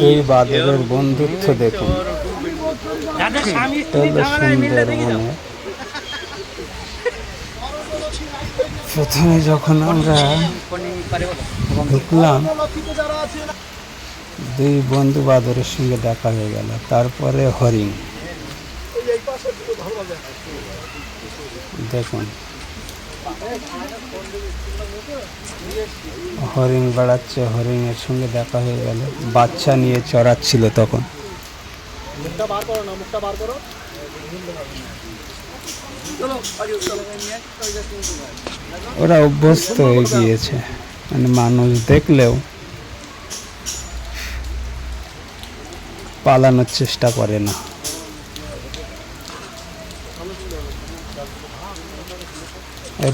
এই বাদরের বন্ধুত্ব দেখুন, সুন্দরবনে প্রথমে যখন আমরা ঢুকলাম, দুই বন্ধু বাদরের সঙ্গে দেখা হয়ে গেল। তারপরে হরিণ দেখুন, হরিণ বেড়াচ্ছে, হরিণের সঙ্গে দেখা হয়ে গেল। বাচ্চা নিয়ে চড়াচ্ছিল তখন। ওরা অভ্যস্ত হয়ে গিয়েছে, মানে মানুষ দেখলেও পালানোর চেষ্টা করে না।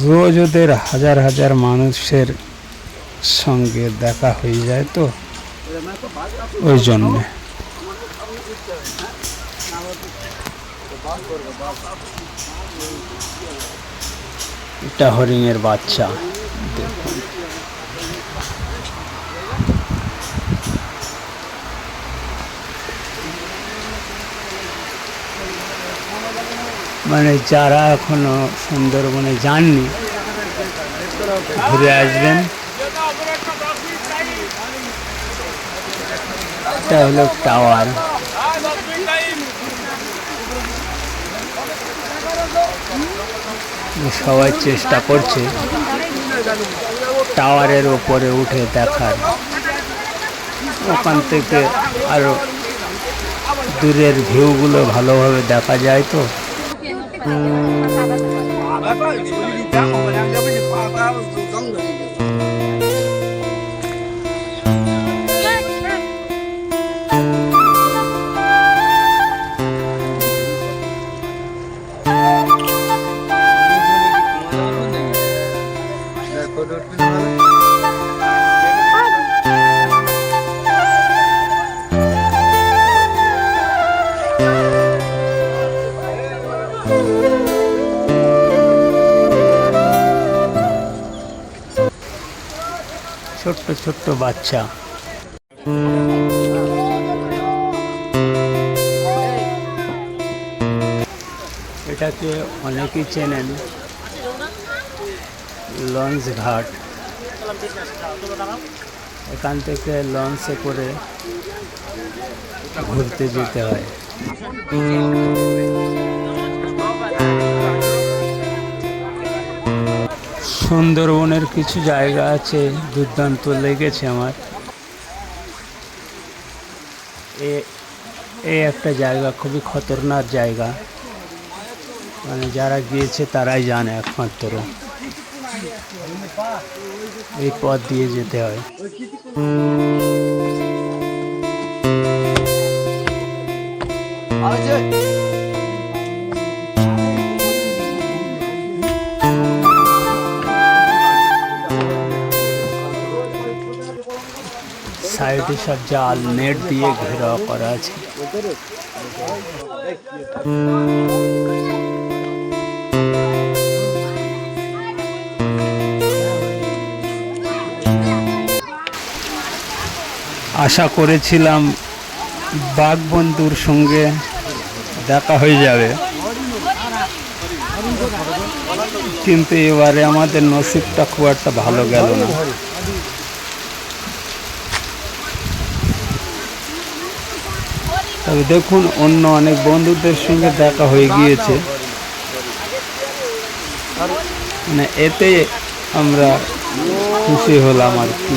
রোজ ওদের হাজার হাজার মানুষের সঙ্গে দেখা হয়ে যায়, তো ওই জন্যে। এটা হরিণের বাচ্চা দেখুন। মানে যারা এখনো সুন্দরবনে যাননি, ঘুরে আসবেন। এটা হলো টাওয়ার। সবাই চেষ্টা করছে টাওয়ারের ওপরে উঠে দেখার, ওখান থেকে আরো দূরের ভিউগুলো ভালোভাবে দেখা যায়। তো ছোট্ট ছোট্ট বাচ্চা। এটাকে অনেকেই চেনেন, লঞ্চ ঘাট। এখান থেকে লঞ্চে করে ঘুরতে যেতে হয়। সুন্দরবনের কিছু জায়গা আছে দুর্দান্ত লেগেছে আমার। এই একটা জায়গা খুবই খতরনাক জায়গা, মানে যারা গিয়েছে তারাই জানে একমাত্র। এই পথ দিয়ে যেতে হয়। সাইডে সব জাল নেট দিয়ে ঘেরাও করা আছে। আশা করেছিলাম বাঘ বন্ধুর সঙ্গে দেখা হয়ে যাবে, কিন্তু এবারে আমাদের নসিবটা খুব একটা ভালো গেল না। তবে দেখুন, অন্য অনেক বন্ধুদের সঙ্গে দেখা হয়ে গিয়েছে, মানে এতে আমরা খুশি হলাম আর কি,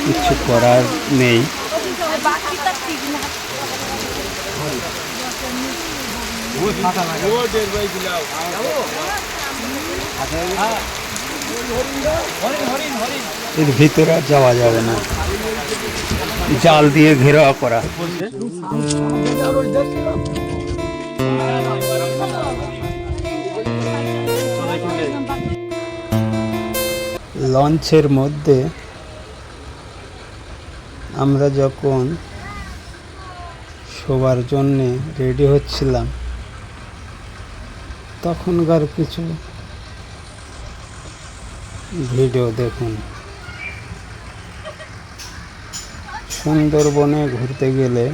কিছু করার নেই। এর ভিতরে যাওয়া যাবে না, জাল দিয়ে ঘেরাও করা। লঞ্চের মধ্যে আমরা যখন শোবার জন্যে রেডি হচ্ছিলাম, তখনকার কিছু ভিডিও দেখুন। সুন্দরবনে ঘুরতে গেলে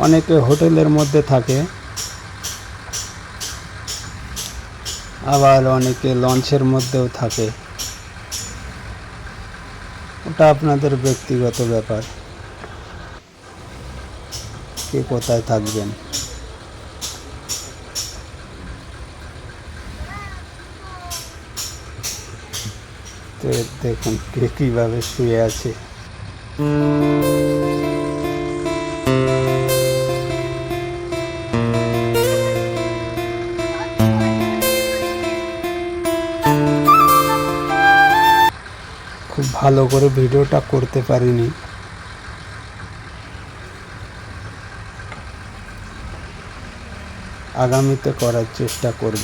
অনেকে হোটেলের মধ্যে থাকে, আবার অনেকে লঞ্চের মধ্যেও থাকে। ওটা আপনাদের ব্যক্তিগত ব্যাপার, কে কোথায় থাকবেন। তো দেখুন কে কীভাবে শুয়ে আছে। খুব ভালো করে ভিডিওটা করতে পারিনি, আগামীতে করার চেষ্টা করব।